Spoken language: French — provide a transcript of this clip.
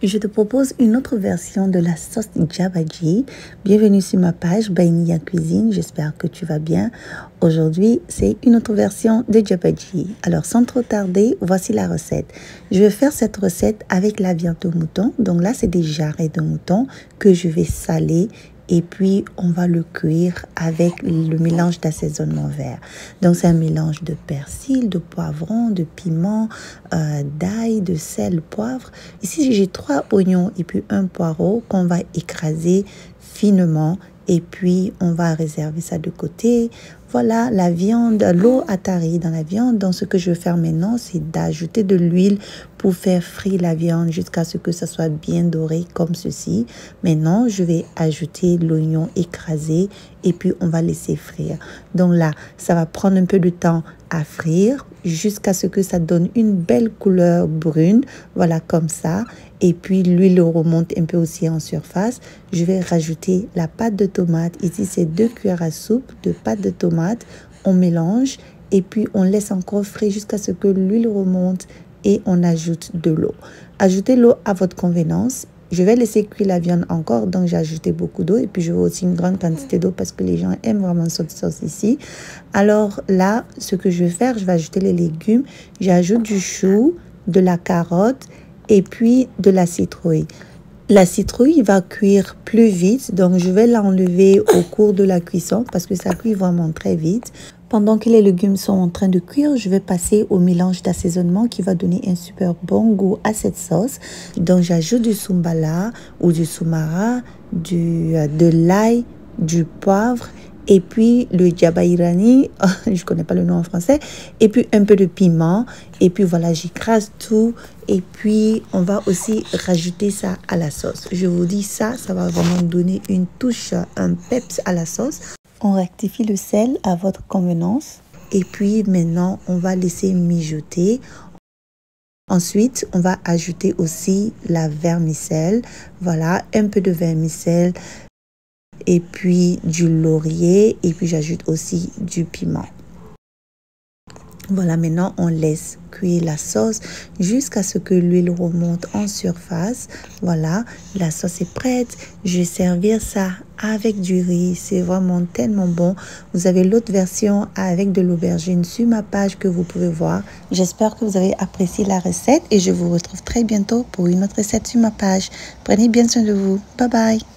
Je te propose une autre version de la sauce Djabaji. Bienvenue sur ma page Bainiya Cuisine. J'espère que tu vas bien. Aujourd'hui, c'est une autre version de Djabaji. Alors, sans trop tarder, voici la recette. Je vais faire cette recette avec la viande de mouton. Donc là, c'est des jarrets de mouton que je vais saler. Et puis, on va le cuire avec le mélange d'assaisonnement vert. Donc, c'est un mélange de persil, de poivron, de piment, d'ail, de sel, poivre. Ici, j'ai 3 oignons et puis un poireau qu'on va écraser finement. Et puis, on va réserver ça de côté. Voilà, la viande, l'eau atterrit dans la viande. Donc, ce que je vais faire maintenant, c'est d'ajouter de l'huile pour faire frire la viande jusqu'à ce que ça soit bien doré comme ceci. Maintenant, je vais ajouter l'oignon écrasé et puis on va laisser frire. Donc là, ça va prendre un peu de temps à frire jusqu'à ce que ça donne une belle couleur brune. Voilà, comme ça. Et puis, l'huile remonte un peu aussi en surface. Je vais rajouter la pâte de tomate. Ici, c'est 2 cuillères à soupe de pâte de tomate. On mélange et puis on laisse encore frire jusqu'à ce que l'huile remonte et on ajoute de l'eau. Ajoutez l'eau à votre convenance. Je vais laisser cuire la viande encore, donc j'ai ajouté beaucoup d'eau et puis je veux aussi une grande quantité d'eau parce que les gens aiment vraiment cette sauce ici. Alors là, ce que je vais faire, je vais ajouter les légumes. J'ajoute du chou, de la carotte et puis de la citrouille. La citrouille va cuire plus vite, donc je vais l'enlever au cours de la cuisson parce que ça cuit vraiment très vite. Pendant que les légumes sont en train de cuire, je vais passer au mélange d'assaisonnement qui va donner un super bon goût à cette sauce. Donc j'ajoute du sumbala ou du sumara, de l'ail, du poivre et puis le djabairani, je connais pas le nom en français, et puis un peu de piment. Et puis voilà, j'écrase tout. Et puis, on va aussi rajouter ça à la sauce. Je vous dis ça, ça va vraiment donner une touche, un peps à la sauce. On rectifie le sel à votre convenance. Et puis maintenant, on va laisser mijoter. Ensuite, on va ajouter aussi la vermicelle. Voilà, un peu de vermicelle. Et puis du laurier. Et puis j'ajoute aussi du piment. Voilà, maintenant on laisse cuire la sauce jusqu'à ce que l'huile remonte en surface. Voilà, la sauce est prête. Je vais servir ça avec du riz. C'est vraiment tellement bon. Vous avez l'autre version avec de l'aubergine sur ma page que vous pouvez voir. J'espère que vous avez apprécié la recette et je vous retrouve très bientôt pour une autre recette sur ma page. Prenez bien soin de vous. Bye bye.